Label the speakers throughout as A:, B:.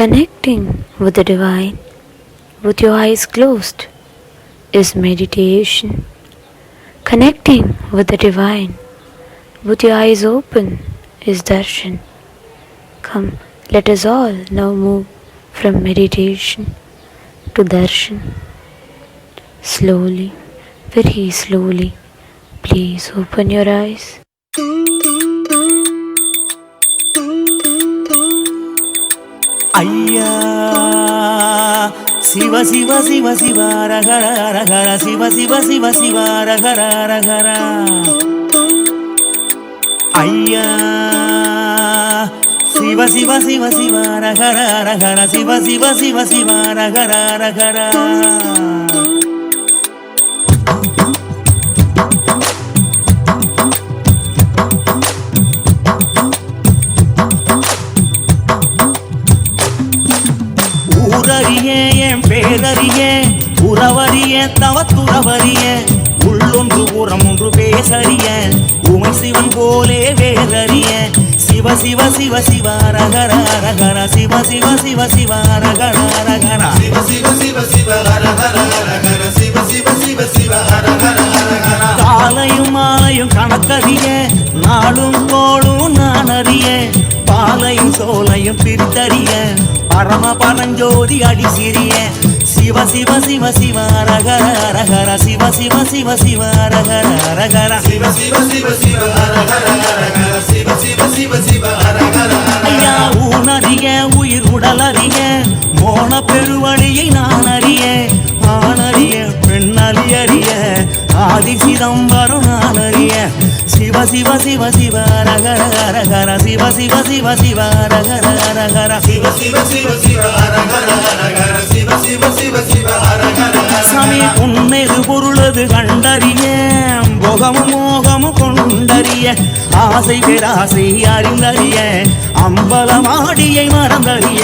A: Connecting with the divine with your eyes closed is meditation. Connecting with the divine with your eyes open is darshan. Come, let us all now move from meditation to darshan. Slowly, very slowly, please open your eyes.
B: ஐயா சிவ சிவ சிவ சிவ ரகர ரகர சிவ சிவ சிவ சிவ ரகர ரகர ஐயா சிவ சிவ சிவ சிவ ரகர ரகர சிவ சிவ சிவ சிவ ரகர ரகர ஊரறியே என் பேரறியே உறவறிய தவத்துறவறிய உள்ளொன்று புறம் ஒன்று பேசறிய உமை சிவன் போலே வேறறிய சிவ சிவ சிவ சிவ ரகர ரகர சிவ சிவ சிவ சிவ ரகர ரகர சிவ சிவ சிவ சிவ ரகர ரகர சிவ சிவ சிவ சிவ ரகர ரகர காலையும் மாலையும் கணக்கறிய நாளும் கோளும் நான் அறிய பாலையும் சோலையும் பிரித்தறிய பரம பரஞ்சோதி அடி சிறிய சிவ சிவ சிவ சிவ ரகர ரகர சிவ சிவ சிவ சிவ ரகர ரகர சிவ சிவ சிவ சிவ ரகர ரகர சிவ சிவ சிவ சிவ ரகர ஐயா ஊனறிய உயிர் உடலறிய மோன பெருவழியை நான் அறிய ஆணறிய பெண்ணறிய ஆதி சிதம்பரம் நான் அறிய சிவ சிவ சிவ சிவ ரகர ரகர சிவ சிவ சிவ சிவ ரகர ரகர சிவ சிவ சிவ சிவ ரகர ரகர சிவ சிவ சிவ சிவ ரகர சாமி உன்னது பொருளது கண்டறிய போகமும் மோகமும் கொண்டறிய ஆசை பேராசை அறிந்தறிய அம்பலமாடியை மறந்தறிய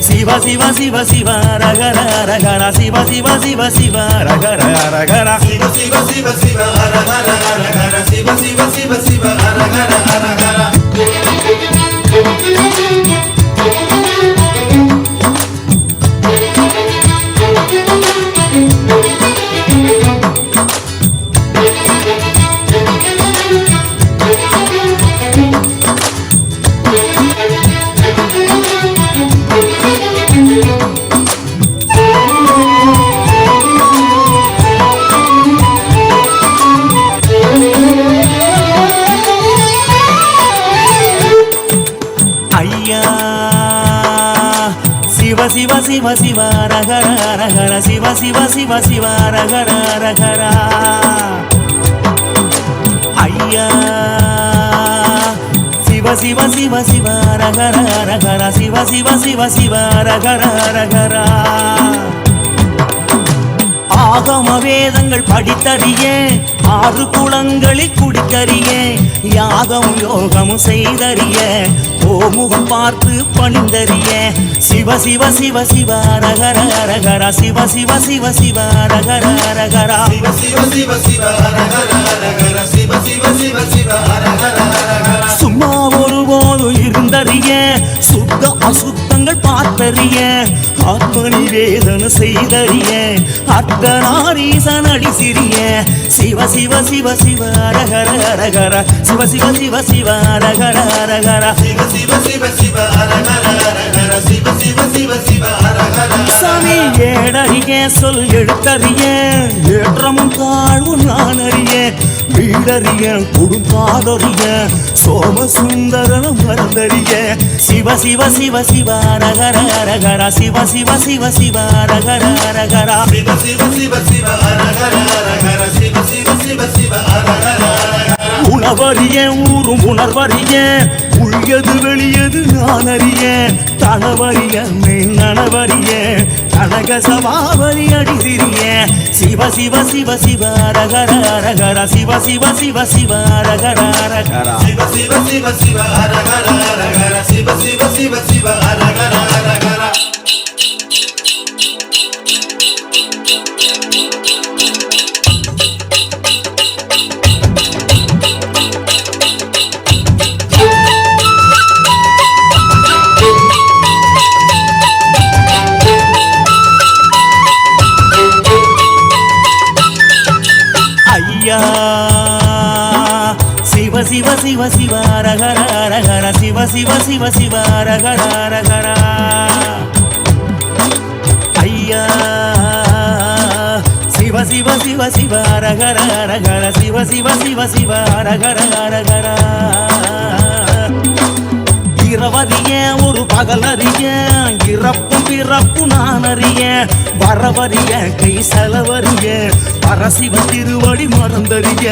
B: சிவ சிவ சிவ சிவ ரகர ரகர சிவ சிவ சிவ சிவ ரகர ரகர சிவ சிவ சிவ சிவ ரகர ரகர சிவ சிவ சிவ சிவ ரகர ரகர சிவ சிவ சிவ சிவ ரகர ரகர சிவ சிவ சிவ சிவ ரகர ரகர ஐயா சிவ சிவ சிவ சிவ ரகர ரகர சிவ சிவ சிவ சிவ ரகர ரகர ஆகம வேதங்கள் படித்தறிய ஆறு குளங்களில் குடித்தறிய யாகமும் யோகமும் செய்தறிய ஓமுகம் பார்த்து பணிந்தறிய சிவ சிவ சிவ சிவ ரகர ரகர சிவ சிவ சிவ சிவ ரகர ரகர சிவ சிவ சிவ சிவ ரகர ரகர சிவ சிவ சிவ சிவ ரகர ரகர சும்மா ஒருபோது இருந்தறிய சுத்த அசுத்தங்கள் பார்த்தறிய ஆத்ம நிவேதன செய்தறிய அர்த்தநாரீசன் அடி சிறிய சிவ சிவ சிவ சிவ ரகர ரகர சிவ சிவ சிவ சிவ ரகர ரகர சிவ சிவ சிவ சிவ ரகர ரகர சிவ சிவ சிவ சிவ ரகர சாமி ஏடறிய சொல் எழுத்தறிய ஏற்றமும் தாழ்வும் நான் அறிய வீடறிய குடும்பாடறிய சோமசுந்தரனும் மறந்தறிய சிவ சிவ சிவ சிவ ரகர ரகர சிவ சிவ சிவ சிவ ரகர ரகர சிவ சிவ சிவ சிவ ரகர ரகர சிவ சிவ சிவ சிவ ரகர உணவறிய ஊரும் உணர்வறிய உள்யது வெளியது நான் அறிய தனவறிய நனவறிய கனக சமாவரி அடி சிறிய சிவ சிவ சிவ சிவ ரகர ரகர சிவ சிவ சிவ சிவ ரகர ரகர சிவ சிவ சிவ சிவ ரகர ரகர சிவ சிவ சிவ சிவ ரகர ரகர சிவ சிவ அரகர அரகர சிவ சிவ சிவ சிவ அரகர அரகர ஐயா சிவ சிவ சிவ சிவ அரகர அரகர சிவ சிவ சிவ சிவ அரகர அரகர இரவறிய ஒரு பகல் அறிய இறப்பும் பிறப்பு நான் அறிய வரவறிய கை செலவறிய பரசிவ திருவடி மறந்தறிய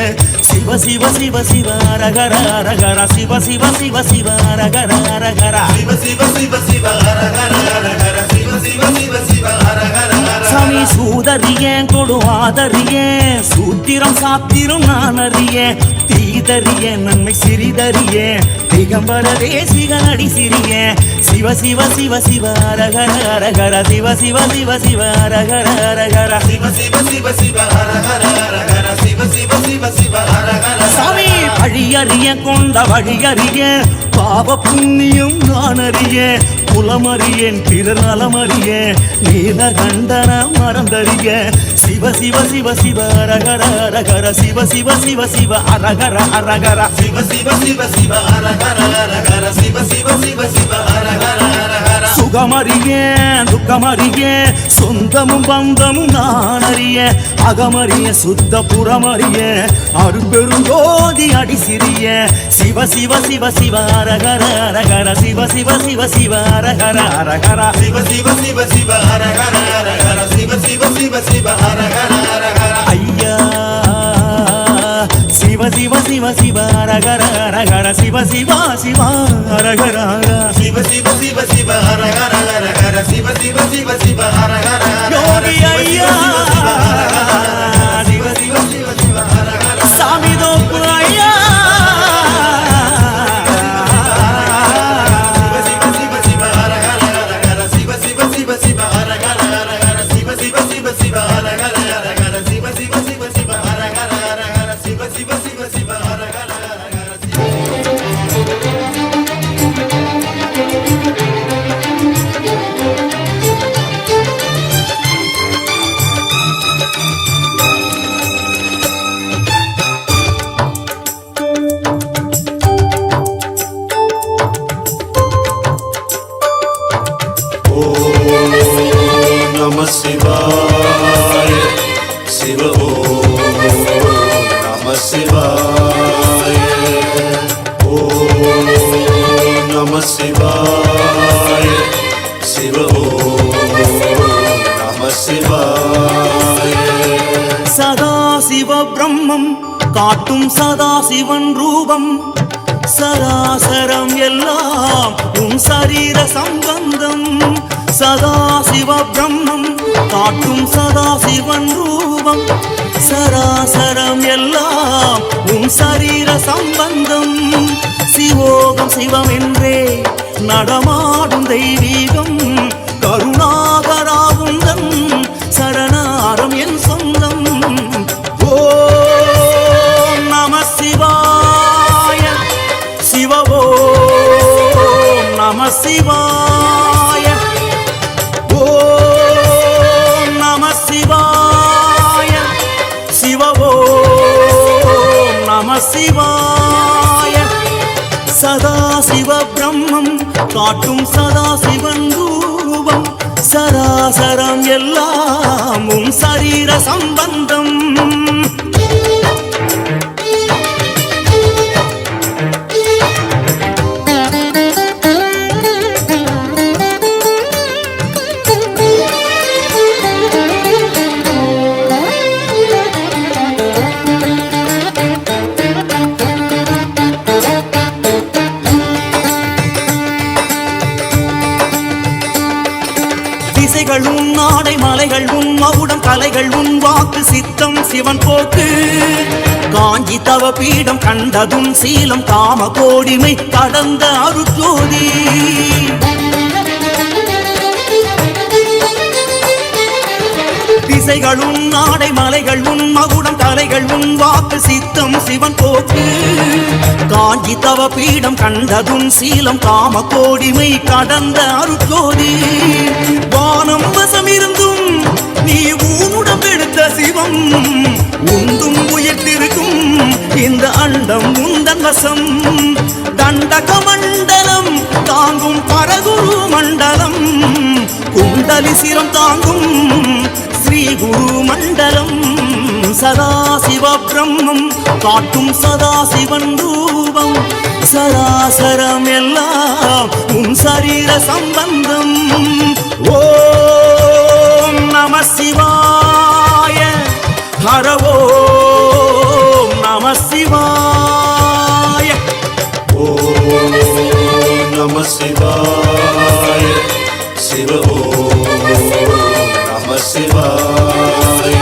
B: சிவ சிவ சிவ சிவ அரகர அரகர சிவ சிவ சிவ சிவ அரகர அரகர சிவ சிவ சிவ சிவ அரகர அரகர சிவ சிவ சிவ சிவ அரகர சாமி சூதறிய கொடுவாதறிய சூத்திரம் சாத்திரம் நான் அறிய தீதறிய நன்மை சிறிதறிய திகம்பர தேசிக அடி சிறிய சிவ சிவ சிவ சிவ அரகர அரகர சிவ சிவ சிவ சிவ அரகர அரகர சிவ சிவ சிவ சிவ அரகர அரகர சிவ சிவ சிவ சிவ அரகர சாமி வழியறிய கொண்ட வழியறிய பாவ புண்ணியம் நான் அறிய குலமறியேன் பிறர் நலமறிய நீலகண்டன மறந்தறிய சிவ சிவ சிவ சிவ அரகர அரகர சிவ சிவ சிவ சிவ அரகர அரகர சிவ சிவ சிவ சிவ அரகர அரகர சிவ சிவ சிவ சிவ அரகர அரகர சுகமறிய துக்கமறிய சொந்தமும் பந்தமும் நான் அறிய அகமறிய சுத்த புறமறிய அரும்பெருஞ்சோதி அடி சிறிய சிவ சிவ சிவ சிவ அரகர அரகர சிவ சிவ சிவ சிவ அரகர அரகர சிவ சிவ சிவ சிவ அரகர அரகர சிவ சிவ சிவ சிவ அரகர அரகர ஐயா சிவ சிவ சிவ சிவ அரகர அரகர சிவ சிவ சிவ அரகர சிவ சிவ சிவ சிவ அரகர அரகர சிவ சிவ சிவ சிவ அரகர யோகி ஐயா சிவ சிவ சிவ சிவ அரகர சாமி தோப்பு ஐயா சிவ சிவ சிவ அரகர அரகர சிவ சிவ சிவ சிவ அரகர அரகர சிவ சிவ சிவ சிவ அரகர அரகர சிவ சிவ சிவ சிவ அரகர அரகர சிவ சிவ சிவ சிவ அரகர அரகர
C: நம சிவாய சிவ ஓம் நம சிவாய ஓம் நம சிவாய சிவ ஓம் நம சிவாய
B: சதாசிவ பிரம்மம் காட்டும் சதாசிவன் ரூபம் சராசரம் எல்லாம் உன் சரீர சம்பந்தம் சதாசிவ பிரம்மம் காட்டும் சதாசிவன் ரூபம் சராசரம் எல்லாம் உன் சரீர சம்பந்தம் சிவோகம் சிவம் என்றே நடமாடும் தெய்வீகம் கருணாகராவுந்தன் சரணாரம் என் சொந்தம் ஓம் நம சிவாய சிவ ஓம் நம சிவாய ஓம் நம சிவாய சிவ ஓம் நம சிவாய சதாசிவ பிரம்மம் காட்டும் சதாசிவன் ரூபம் சராசரம் எல்லாம் உன் சரீர சம்பந்தம் திசைகள் உன் நாடை மலைகள் உன் மகுடம் கலைகள் உன் வாக்கு சித்தம் சிவன் போக்கு காஞ்சி தவ பீடம் கண்டதும் சீலம் காம கோடிமை கடந்த அருட்ஜோதி திசைகள் உன் நாடை மலைகள் உன் மகுடம் கலைகள் உன் வாக்கு சித்தம் சிவன் போக்கு காஞ்சி தவ பீடம் கண்டதும் சீலம் காம கோடிமை கடந்த அருட்ஜோதி வானம் வசம் இருந்தும் நீ ஊனுடம் எடுத்த சிவம் உந்தும் உயிர்த்திருக்கும் இந்த அண்டம் உந்தன் வசம் மண்டலம் குண்டலி சிரம் தாங்கும் ஸ்ரீ குரு மண்டலம் சதாசிவ பிரம்மம் காட்டும் சதாசிவன் ரூபம் சராசரம் எல்லாம் உன் சரீர சம்பந்தம் ஓம் நம சிவாய ஹர ஓம் நம சிவாய
C: ஓம் நம சிவாய சிவ ஓம் நம சிவாய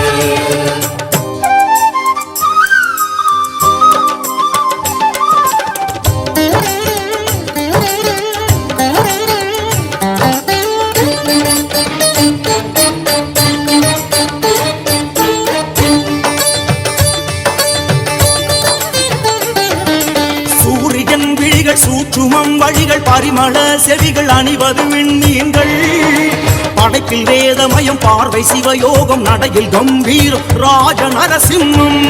B: சூற்றுமம் வழிகள் பரிமள செவிகள் அணிவது விண்மீன்கள் படைப்பில் வேதமயம் பார்வை சிவயோகம் நடையில் கம்பீரம் ராஜ நரசிம்மம்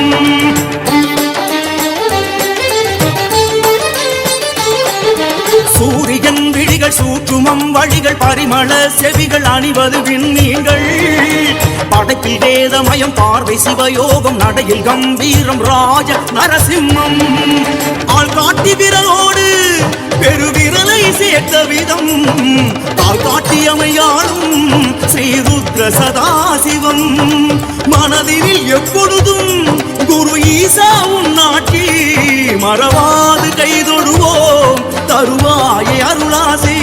B: சூரியன் விழிகள் சூற்றுமம் வழிகள் பரிமள செவிகள் அணிவது விண்மீன்கள் படைப்பில் வேதமயம் பார்வை சிவயோகம் நடையில் கம்பீரம் ராஜ நரசிம்மம் ஆள் காட்டி விரலோடு பெருவிரலை சேர்த்த விதம் தாள் காட்டியமையாளும் ஸ்ரீருத்ர சதாசிவம் மனதில் எப்பொழுதும் குரு ஈசா உன்னாட்சி மறவாது கைதொடுவோம் தருவாயே அருளாசி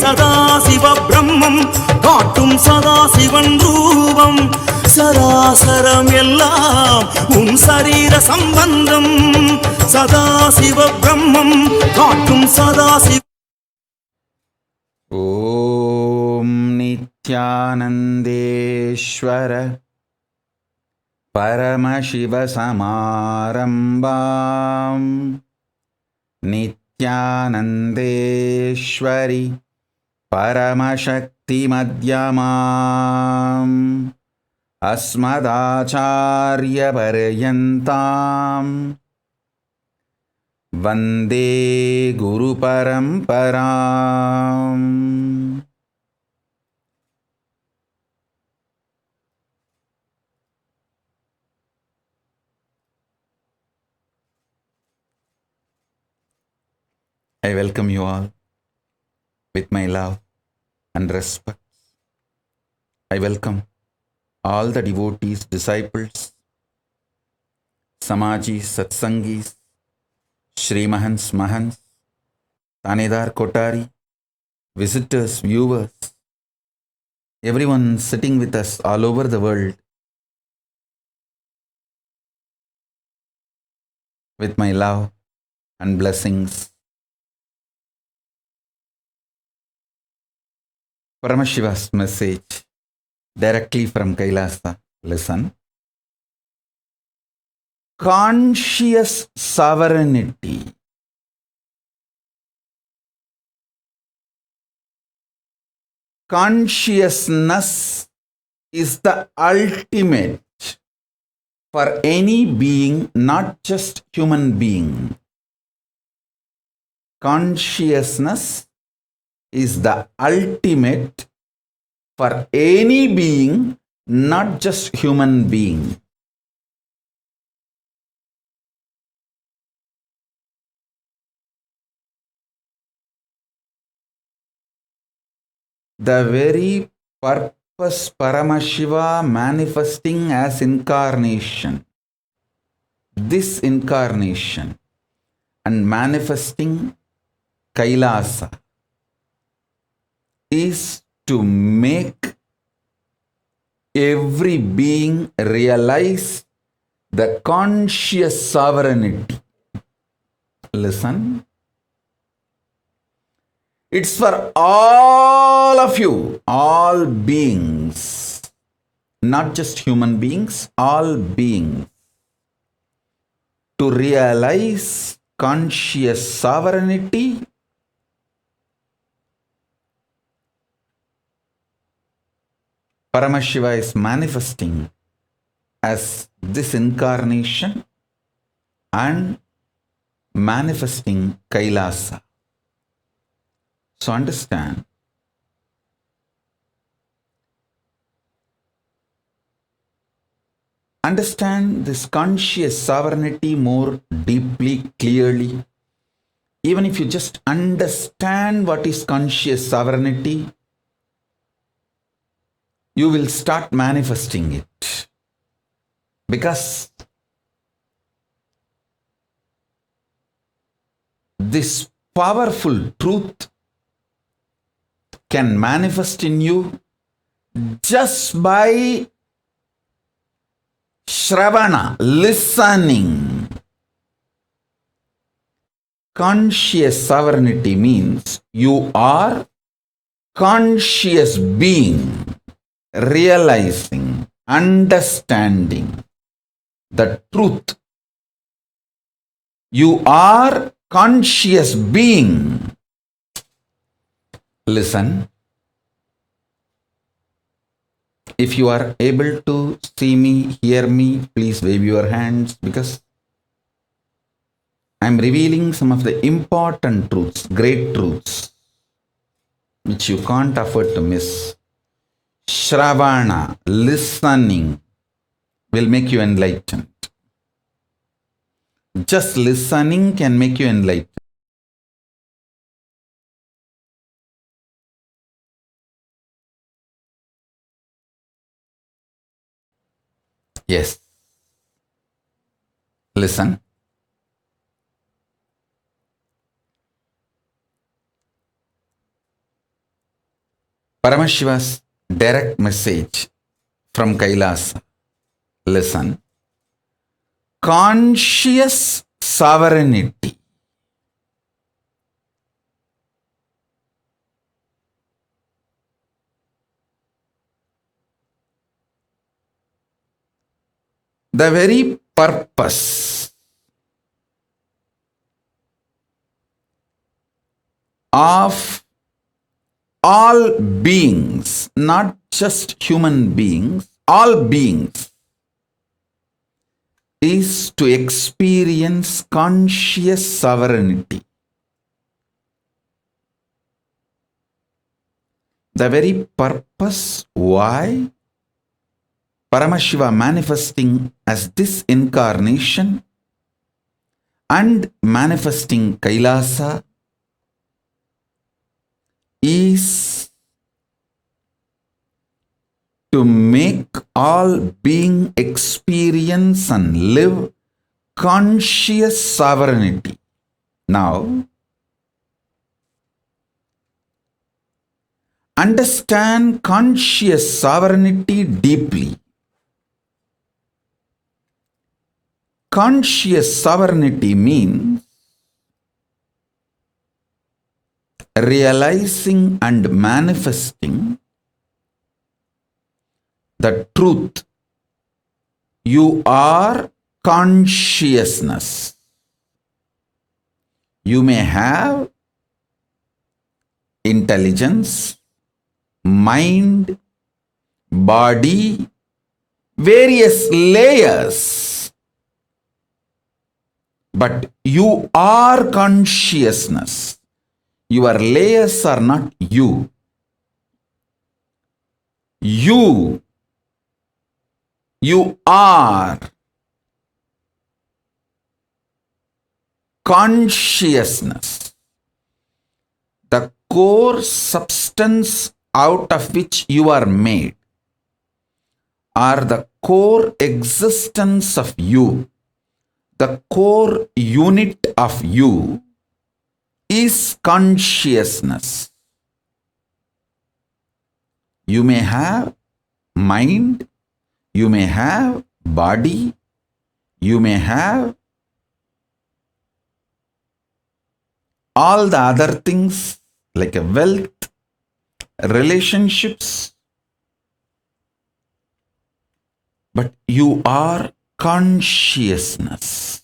B: சதாசிவ பிரம்மம் காட்டும் சதாசிவன் ரூபம் சராசரம் எல்லாம் உன் சரீர சம்பந்தம் சதாசிவ பிரம்மம் காட்டும் சதாசிவ
D: ஓம் நித்யானந்தேஸ்வர பரமசிவசமாரம்பாம் நித்யானந்தேஸ்வரி பரமசக்திமத்யமாம் अस्मदाचार्यपर्यन्तां वन्दे गुरुपरम्पराम् I welcome you all with my love and respect. I welcome all the devotees, disciples, Samajis, Satsangis, Shri Mahans, Mahans, Tanedar Kotari, visitors, viewers, everyone sitting with us all over the world, with my love and blessings. Paramashiva's message directly from Kailasa. Listen. Conscious sovereignty. Consciousness is the ultimate for any being, not just human being. Consciousness is the ultimate for any being, not just human being. The very purpose Paramashiva manifesting as incarnation, this incarnation and manifesting Kailasa is to make every being realize the conscious sovereignty. Listen. It's for all of you, all beings, not just human beings, all beings, to realize conscious sovereignty. Paramashiva is manifesting as this incarnation and manifesting Kailasa. So understand, understand this conscious sovereignty more deeply, clearly, even if you just understand what is conscious sovereignty, you will start manifesting it. Because this powerful truth can manifest in you just by Shravana, listening. Conscious sovereignty means you are conscious being, realizing, understanding the truth. You are conscious being. Listen. If you are able to see me, hear me, please wave your hands, because I am revealing some of the important truths, great truths, which you can't afford to miss. Shravana, listening, will make you enlightened. Just listening can make you enlightened. Yes. Listen. Paramashiva's direct message from Kailasa. Listen. Conscious sovereignty. The very purpose of all beings, not just human beings, all beings, is to experience conscious sovereignty. The very purpose why Paramashiva manifesting as this incarnation and manifesting Kailasa is to make all being experience and live conscious sovereignty. Now, understand conscious sovereignty deeply. Conscious sovereignty means realizing and manifesting the truth. You are consciousness. You may have intelligence, mind, body, various layers. But you are consciousness. Your layers are not you. You are consciousness. The core substance out of which you are made, or the core existence of you, the core unit of you is consciousness. You may have mind, you may have body, you may have all the other things like a wealth, relationships, but you are consciousness.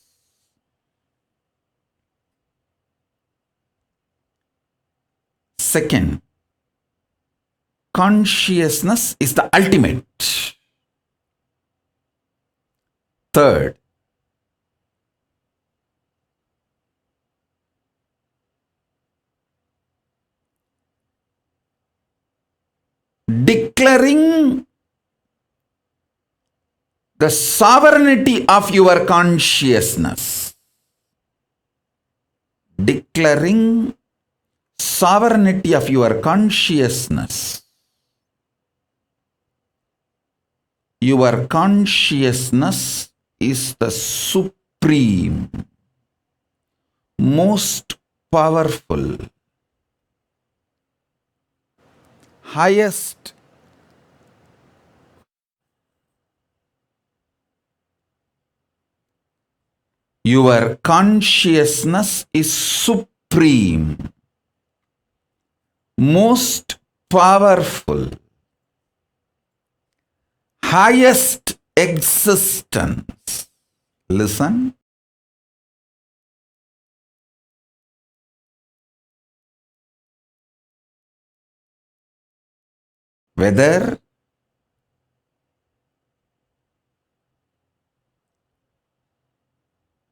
D: Second, consciousness is the ultimate. Third, declaring the sovereignty of your consciousness. Declaring sovereignty of your consciousness. Your consciousness is the supreme, most powerful, highest, your consciousness is supreme, most powerful, highest existence. Listen. Whether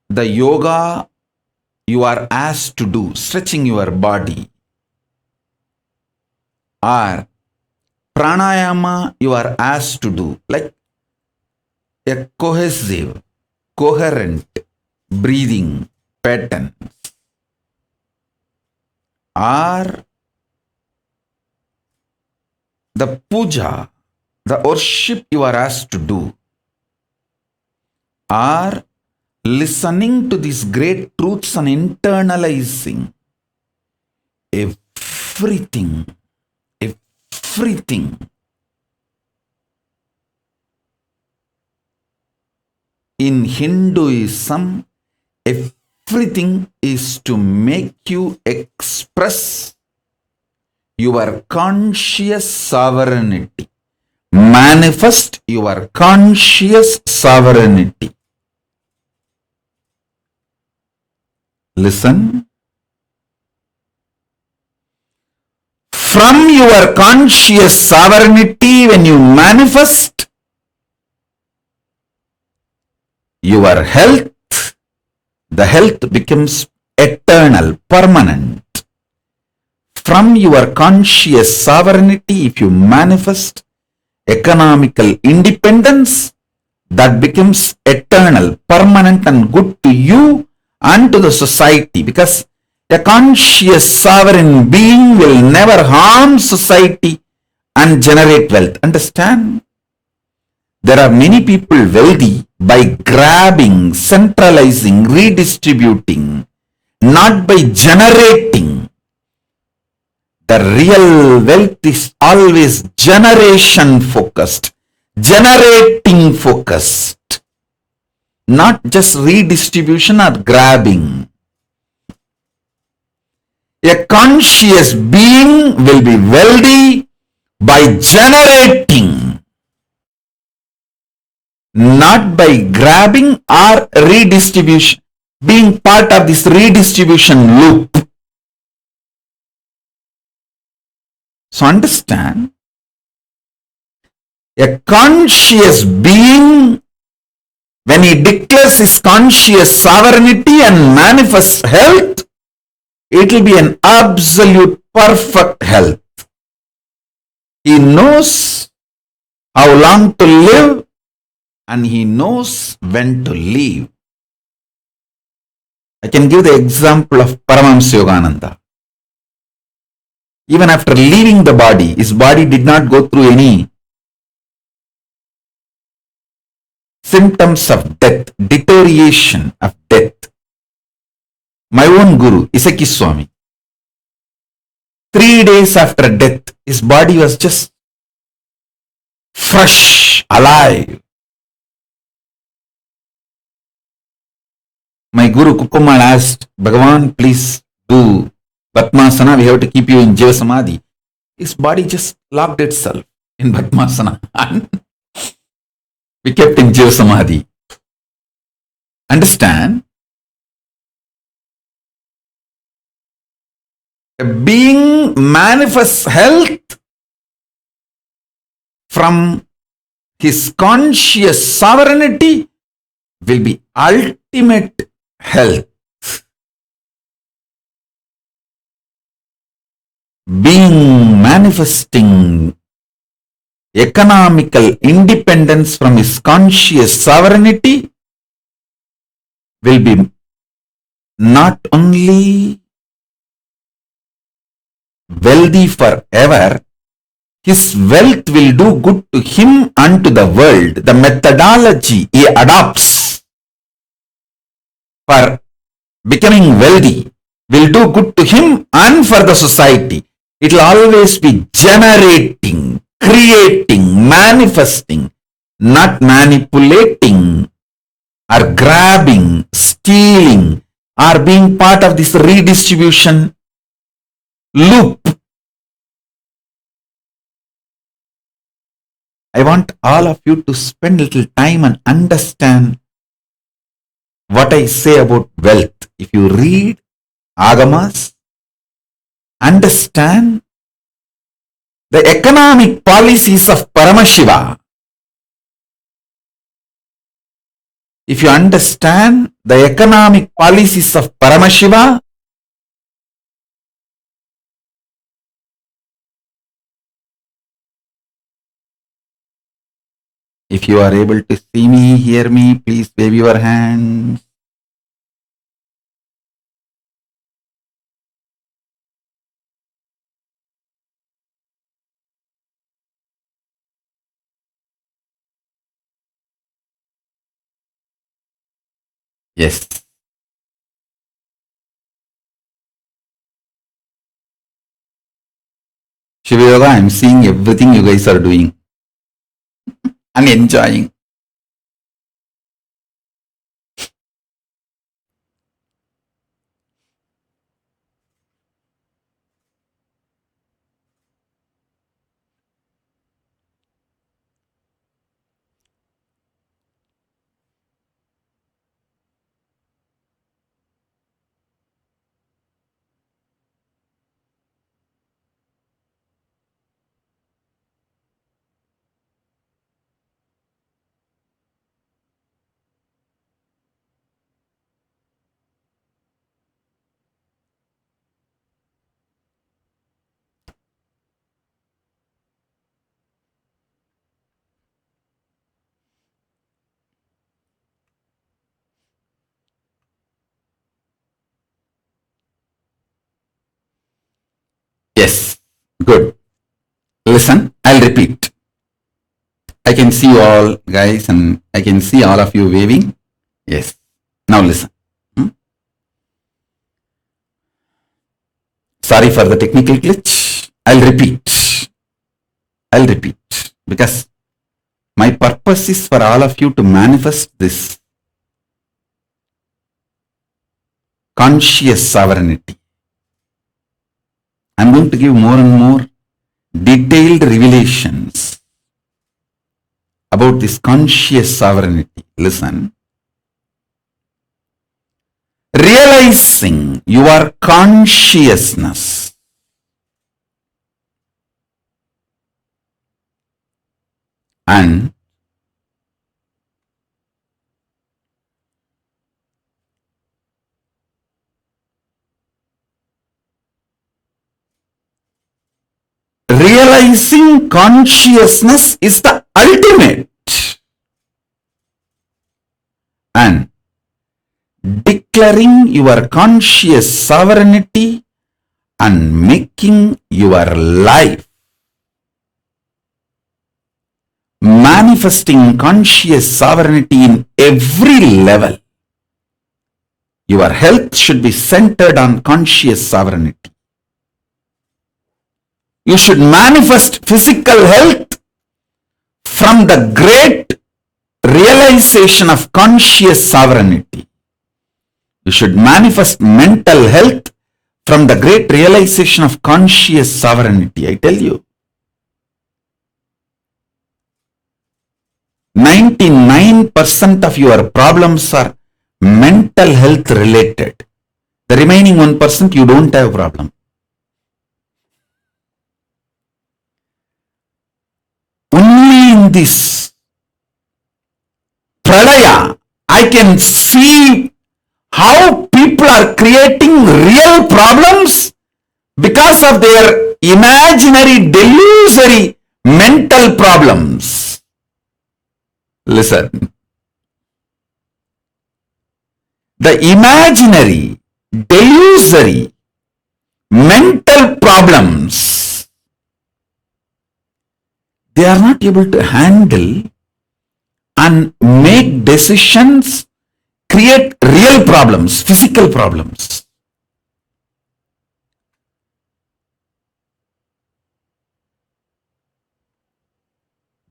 D: the yoga you are asked to do, stretching your body, or pranayama you are asked to do, like a cohesive, coherent breathing pattern, or the puja, the worship you are asked to do, or listening to these great truths and internalizing everything in Hinduism, everything is to make you express your conscious sovereignty, manifest your conscious sovereignty. Listen. From your conscious sovereignty, when you manifest your health, the health becomes eternal, permanent. From your conscious sovereignty, if you manifest economical independence, that becomes eternal, permanent, and good to you and to the society, because a conscious sovereign being will never harm society and generate wealth. Understand? There are many people wealthy by grabbing, centralizing, redistributing, not by generating. The real wealth is always generation focused, generating focused, not just redistribution or grabbing. A conscious being will be wealthy by generating, not by grabbing or redistribution, being part of this redistribution loop. So understand, a conscious being, when he declares his conscious sovereignty and manifests health, it will be an absolute perfect health. He knows how long to live and he knows when to leave. I can give the example of Paramahamsa Yogananda. Even after leaving the body, his body did not go through any symptoms of death, deterioration of death. My own guru, Isaki Swami, 3 days after death, his body was just fresh, alive. My guru Kukumal asked, Bhagavan, please do Padmasana, we have to keep you in Jiva Samadhi. His body just locked itself in Padmasana and we kept in Jiva Samadhi. Understand? A being manifests health from his conscious sovereignty will be ultimate health. Being manifesting economical independence from his conscious sovereignty will be not only wealthy forever, his wealth will do good to him and to the world. The methodology he adopts for becoming wealthy will do good to him and for the society. It will always be generating, creating, manifesting, not manipulating or grabbing, stealing, or being part of this redistribution loop. I want all of you to spend a little time and understand what I say about wealth. If you read Agamas, understand the economic policies of Paramashiva. If you understand the economic policies of Paramashiva, if you are able to see me, hear me, please wave your hands. Yes. Shiva Yoga, I am seeing everything you guys are doing and enjoying. Yes, good. Listen, I'll repeat. I can see you all guys and I can see all of you waving. Yes. Now listen. Sorry for the technical glitch. I'll repeat because my purpose is for all of you to manifest this conscious sovereignty. I'm going to give more and more detailed revelations about this conscious sovereignty. Listen. Realizing your consciousness and realizing consciousness is the ultimate, and declaring your conscious sovereignty and making your life manifesting conscious sovereignty in every level. Your health should be centered on conscious sovereignty. You should manifest physical health from the great realization of conscious sovereignty. You should manifest mental health from the great realization of conscious sovereignty. I tell you, 99% of your problems are mental health related. The remaining 1% you don't have a problem. Only in this pralaya I can see how people are creating real problems because of their imaginary, delusory mental problems. Listen. The imaginary, delusory, mental problems, they are not able to handle and make decisions, create real problems, physical problems.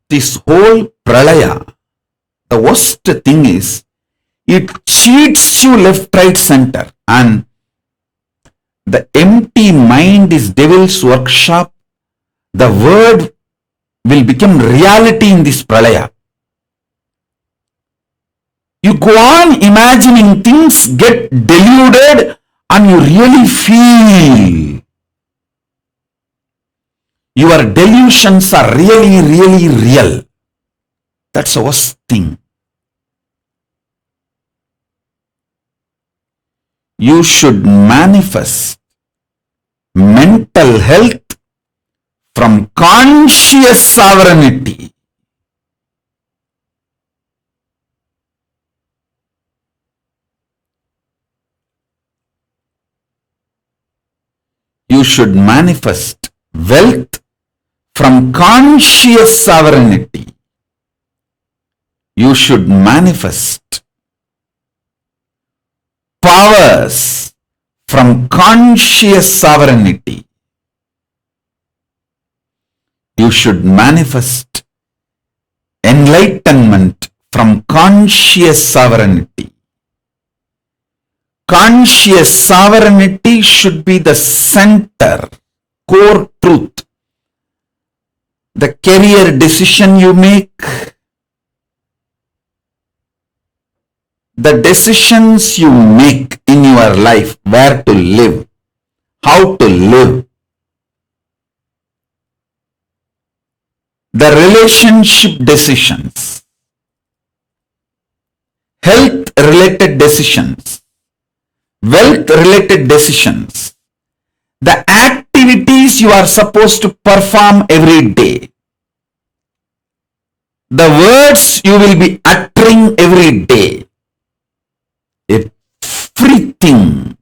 D: This whole pralaya, the worst thing is, it cheats you left, right, center, and the empty mind is devil's workshop. The word will become reality in this pralaya. You go on imagining things, get deluded, and you really feel your delusions are really, really real. That's the worst thing. You should manifest mental health from conscious sovereignty. You should manifest wealth from conscious sovereignty. You should manifest powers from conscious sovereignty. You should manifest enlightenment from conscious sovereignty. Conscious sovereignty should be the center, core truth. The career decision you make, the decisions you make in your life, where to live, how to live, the relationship decisions, health related decisions, wealth related decisions, the activities you are supposed to perform every day, the words you will be uttering every day, everything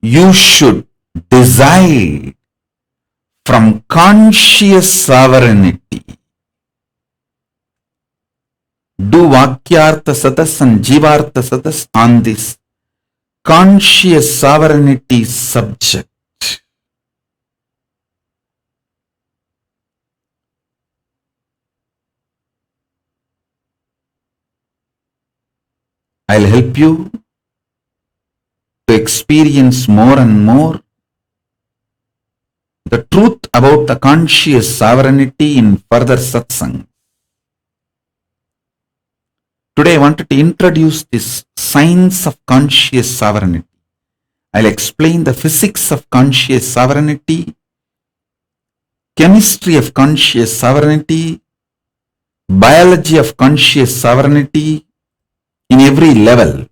D: you should decide from conscious sovereignty. Do Vakyartha Satas and Jivartha Satas on this conscious sovereignty subject. I'll help you to experience more and more the truth about the conscious sovereignty in further satsang. Today I wanted to introduce this science of conscious sovereignty. I'll explain the physics of conscious sovereignty, chemistry of conscious sovereignty, biology of conscious sovereignty in every level.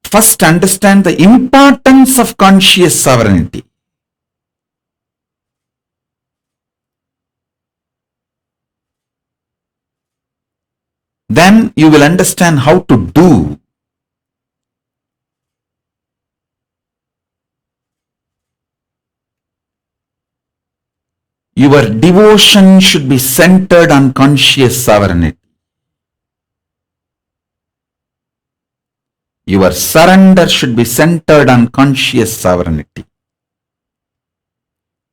D: First, understand the importance of conscious sovereignty. Then you will understand how to do. Your devotion should be centered on conscious sovereignty. Your surrender should be centered on conscious sovereignty.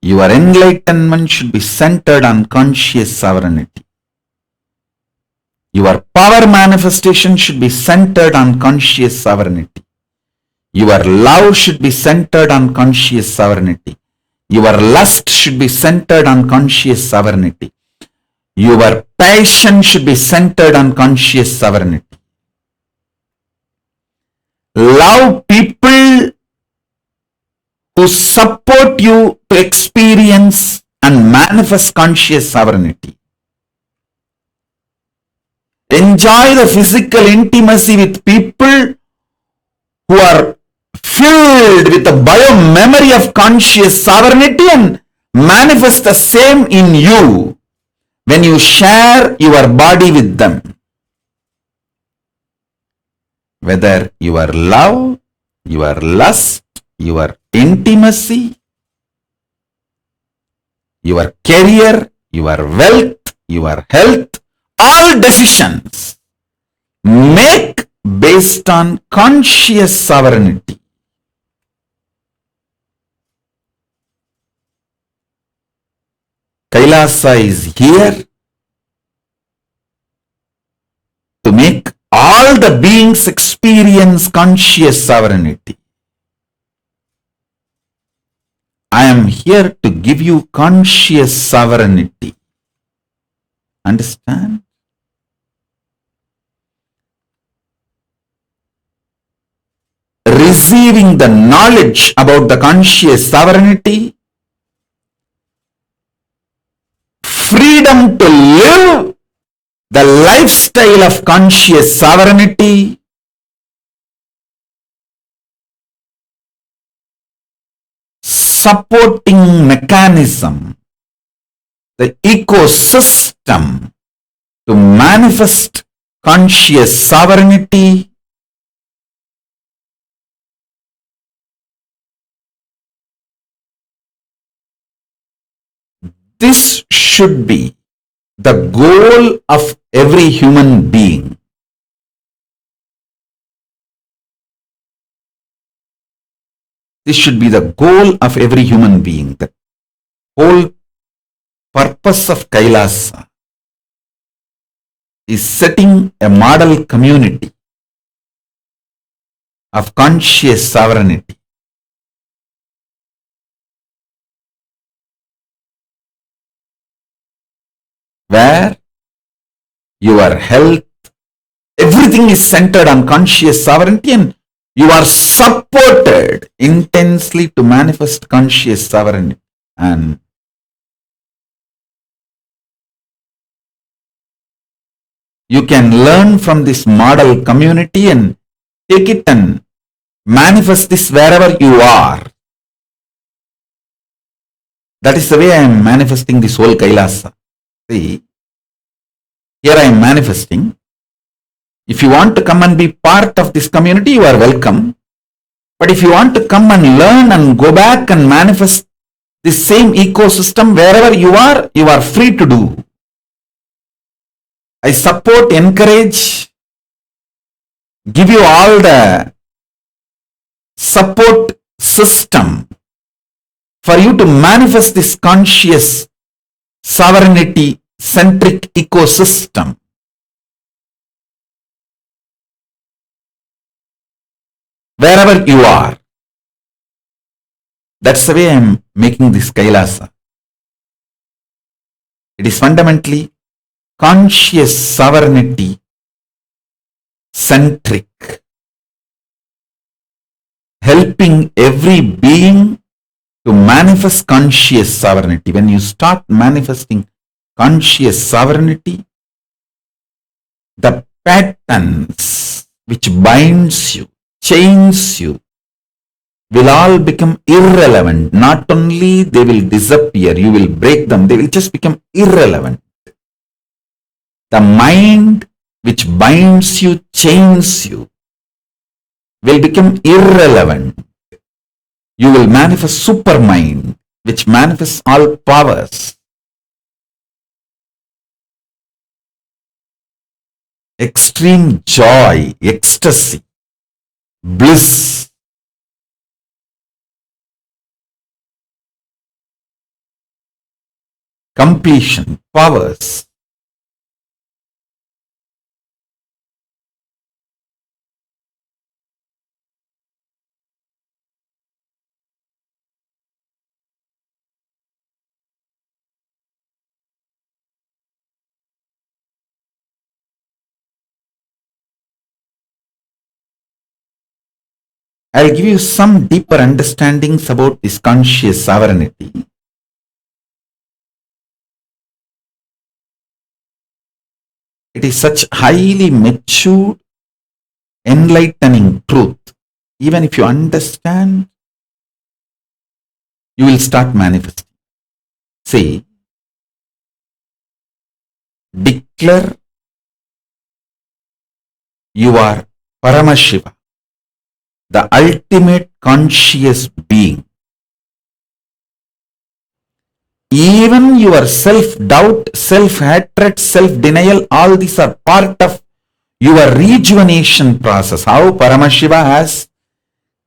D: Your enlightenment should be centered on conscious sovereignty. Your power manifestation should be centered on conscious sovereignty. Your love should be centered on conscious sovereignty. Your lust should be centered on conscious sovereignty. Your passion should be centered on conscious sovereignty. Love people who support you to experience and manifest conscious sovereignty. Enjoy the physical intimacy with people who are filled with the bio-memory of conscious sovereignty and manifest the same in you when you share your body with them. Whether your love, your lust, your intimacy, your career, your wealth, your health, all decisions make based on conscious sovereignty. Kailasa is here to make all the beings experience conscious sovereignty. I am here to give you conscious sovereignty. Understand? Receiving the knowledge about the conscious sovereignty, freedom to live the lifestyle of conscious sovereignty, supporting mechanism, the ecosystem to manifest conscious sovereignty, this should be the goal of every human being. This should be the goal of every human being. The whole purpose of Kailasa is setting a model community of conscious sovereignty. Where your health, everything is centered on conscious sovereignty and you are supported intensely to manifest conscious sovereignty. And you can learn from this model community and take it and manifest this wherever you are. That is the way I am manifesting this whole Kailasa. See, here I am manifesting. If you want to come and be part of this community, you are welcome. But if you want to come and learn and go back and manifest this same ecosystem wherever you are free to do. I support, encourage, give you all the support system for you to manifest this conscious sovereignty centric ecosystem. Wherever you are. That's the way I am making this Kailasa. It is fundamentally conscious sovereignty centric. Helping every being to manifest conscious sovereignty. When you start manifesting conscious sovereignty, the patterns which binds you, chains you, will all become irrelevant. Not only they will disappear, you will break them, they will just become irrelevant. The mind which binds you, chains you, will become irrelevant. You will manifest supermind, which manifests all powers. Extreme joy, ecstasy, bliss, completion, powers. I'll give you some deeper understandings about this conscious sovereignty. It is such highly matured, enlightening truth even if you understand, you will start manifesting. See, declare you are Paramashiva, the ultimate conscious being. Even your self-doubt, self-hatred, self-denial, all these are part of your rejuvenation process. How Paramashiva has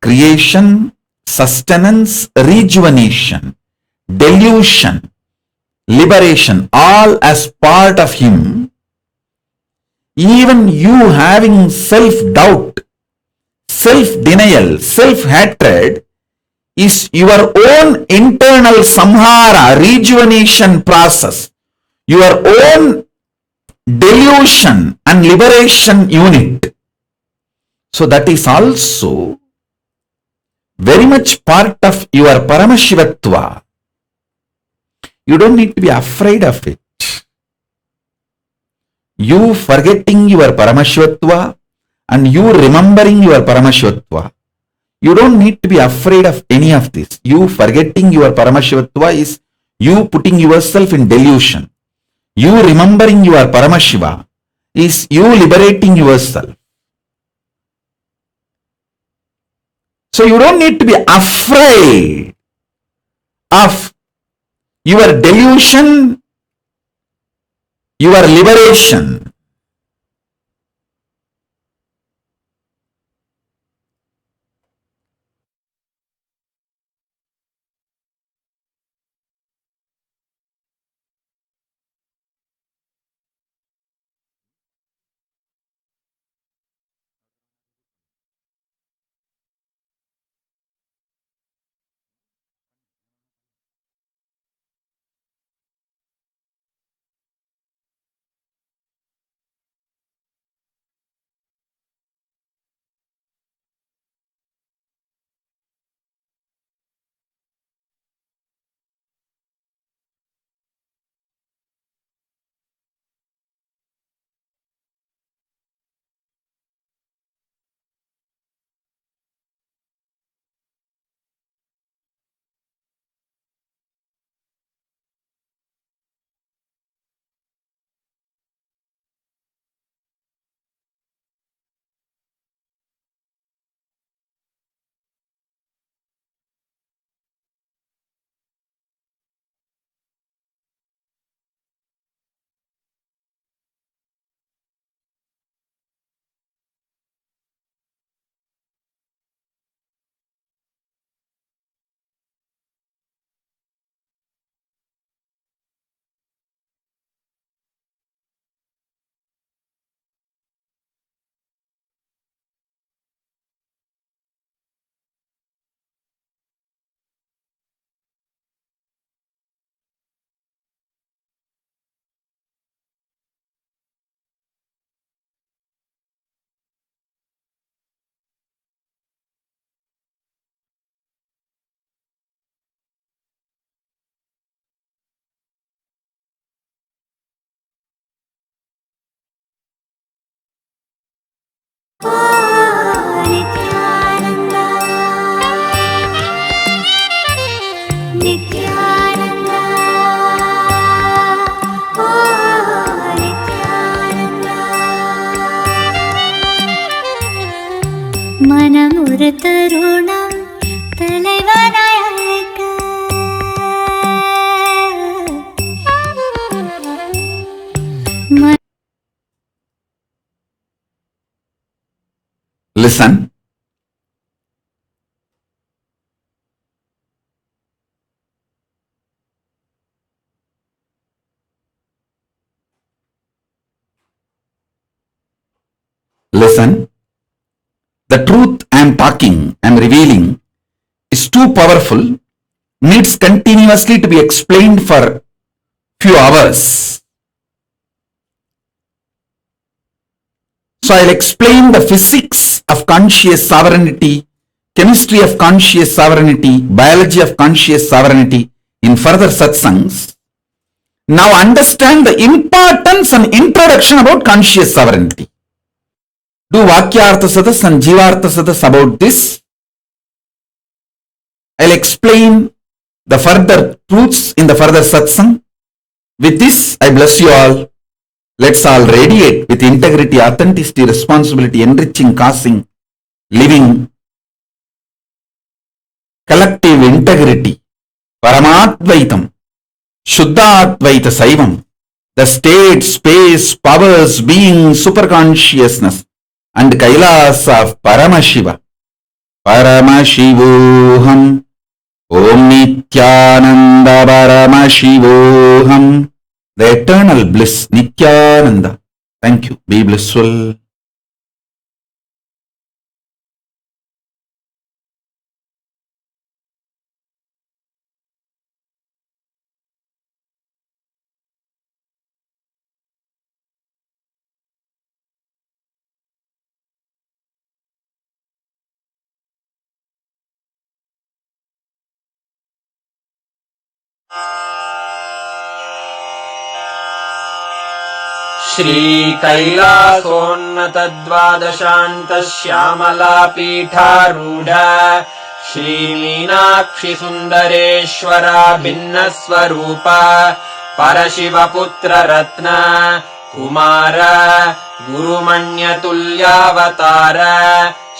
D: creation, sustenance, rejuvenation, delusion, liberation, all as part of him. Even you having self-doubt, self-denial, self-hatred is your own internal samhara, rejuvenation process, your own delusion and liberation unit. So that is also very much part of your Paramashivatva. You don't need to be afraid of it. You forgetting your Paramashivatva and you remembering your Paramashivatva, you don't need to be afraid of any of this. You forgetting your Paramashivatva is you putting yourself in delusion. You remembering your Paramashiva is you liberating yourself. So you don't need to be afraid of your delusion, your liberation.
E: மனமுறு தருணம் தலைவனாய் அழைக்க
D: Listen. Listen. The truth I am talking, I am revealing is too powerful, needs continuously to be explained for few hours. So I'll explain the physics of conscious sovereignty, chemistry of conscious sovereignty, biology of conscious sovereignty in further satsangs. Now understand the importance and introduction about conscious sovereignty. Do Vakyartha Sadas and Jivartha Sadas about this. I'll explain the further truths in the further satsang. With this, I bless you all. Let's all radiate with integrity, authenticity, responsibility, enriching, causing, living, collective integrity, Paramadvaitam, Shuddhadvaita Saivam, the state, space, powers, being, superconsciousness, and Kailas of Paramashiva. Paramashivoham, Om Nityananda Paramashivoham, the eternal bliss, Nityananda. Thank you. Be blissful.
F: श्रीकैलासोन्नतद्वादशान्तश्यामलापीठारूढ श्रीमीनाक्षि सुन्दरेश्वरा भिन्नस्वरूप परशिवपुत्ररत्न Kumar गुरुमण्यतुल्यावतार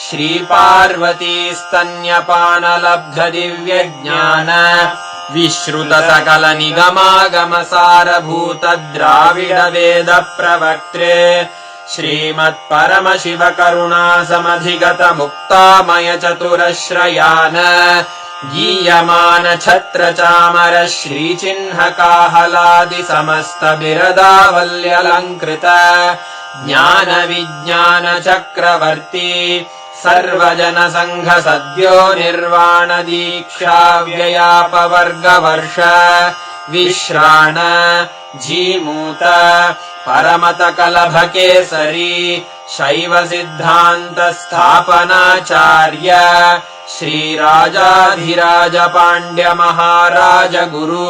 F: Shri Parvati स्तन्यपानलब्धदिव्यज्ञान विश्रुत सकल निगमागम सारभूत द्राविड वेद प्रवक्त्रे श्रीमत्परमशिव करुणा समधिगत मुक्तामय चतुरश्रयान गीयमान छत्र चामर श्रीचिह्न काहलादि समस्त बिरदावल्यलङ्कृत ज्ञान विज्ञान चक्रवर्ती सर्वजन संघ सद्यो निर्वाण दीक्षा व्ययापवर्गवर्ष विश्राण जीमूत परमत कलभ केसरी शैव सिद्धांत स्थापनाचार्य श्रीराजाधिराज पाण्ड्य महाराज गुरु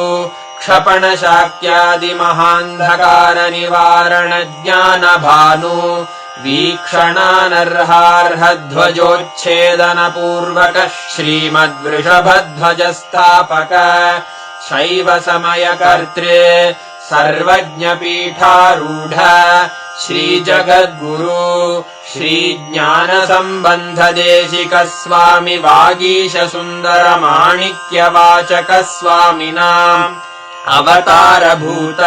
F: क्षपण शाक्यादि महान्धकार निवारण ज्ञान भानु वीक्षणानर्हार्हध्वजोच्छेदन पूर्वक श्रीमद्वृषभध्वजस्थापक शैव समय कर्त्रे सर्वज्ञ पीठारूढ श्रीजगद्गुरु श्रीज्ञान संबंध देशिक स्वामी वागीश सुंदर माणिक्य वाचक स्वामिनाम् अवतारभूत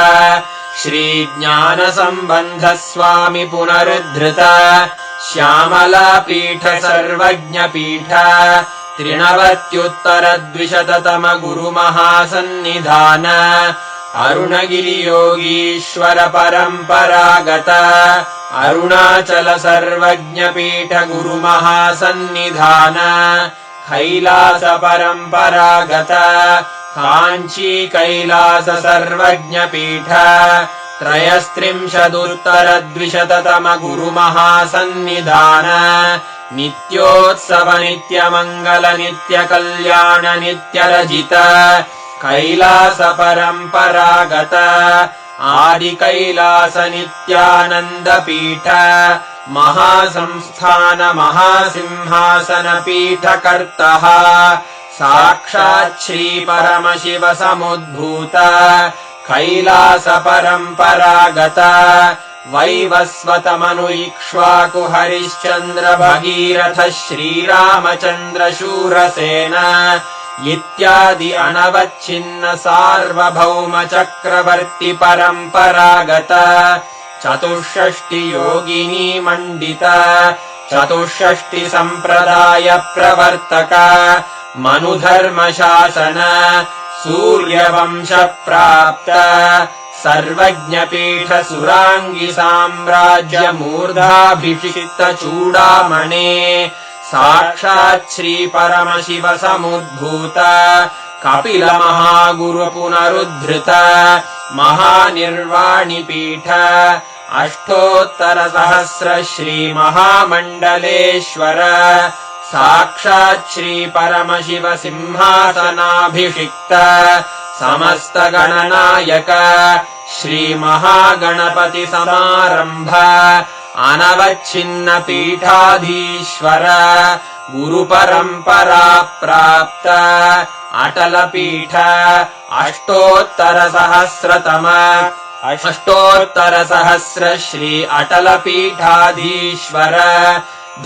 F: श्रीज्ञान संबंध स्वामी पुनरुद्धृत श्यामलापीठ सर्वज्ञ पीठ त्रिनवत्युत्तरद्विशततम गुरु महासन्निधान अरुणगिरि योगीश्वर परम्परागत अरुणाचल सर्वज्ञ पीठ गुरु महासन्निधान कैलास परम्परागत कांची कैलास सर्वज्ञ पीठ त्रयस्त्रिंशदुत्तरद्विशततम गुरु महासन्निधान नित्योत्सव नित्य मंगल नित्य कल्याण नित्य रजित कैलास परम्परागत आदि कैलास नित्यानंद पीठ महासंस्थान महासिंहासन पीठ कर्तः साक्षात् श्री परमशिव समुद्भूत कैलास परम्परागत वैवस्वत मनु इक्ष्वाकु हरिश्चंद्र भगीरथ श्रीरामचंद्र शूरसेन इत्यादि अनवच्छिन्न सार्वभौम चक्रवर्ति परम्परागत चतुष्षष्टि योगिनी मंडित चतुष्षष्टि संप्रदाय प्रवर्तक मनुधर्म शासन सूर्यवंश प्राप्त सर्वज्ञ पीठ सुरांगी साम्राज्य मूर्धाभिषिक्त चूड़ामणे साक्षात् श्री परमशिव समुद्भूत कपिल महागुरु पुनरुद्धृत महानिर्वाणि पीठ अष्टोत्तर सहस्र श्री महामंडलेश्वर साक्षात् श्री परमशिव सिंहासनाभिषिक्त समस्त गणनायक श्री महागणपति समारंभ अनवच्छिन्न पीठाधीश्वर गुरुपरम्परा प्राप्त अटलपीठ अष्टोत्तरसहस्र श्री अटलपीठाधीश्वर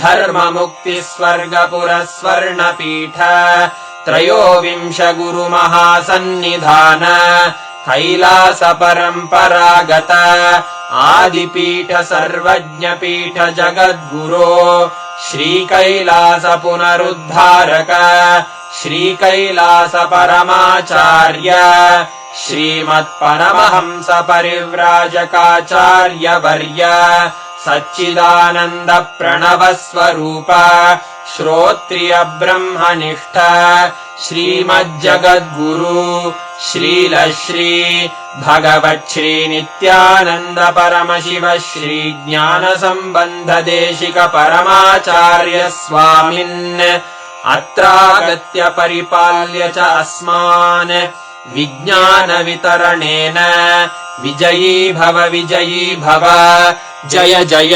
F: धर्ममुक्तिस्वर्गपुरस्वर्णपीठ त्रयोविंश गुरुमहासन्निधान कैलास परम्परागत आदिपीठ सर्वज्ञपीठ जगद्गुरो श्रीकैलास पुनरुद्धारक श्रीकैलास परमाचार्य श्रीमत्परमहंस परिव्राजकाचार्य वर्य सच्चिदानन्द प्रणव स्वरूप श्रोत्रिय ब्रह्मनिष्ठ श्रीमज्जगद्गुरु श्रील श्री भगवत् श्री नित्यानंद परमशिव श्री ज्ञान संबंध देशिक परमाचार्य स्वामिन् अत्रागत्य परिपाल्य च अस्मान् विज्ञान वितरणेन विजयी भव जय जय।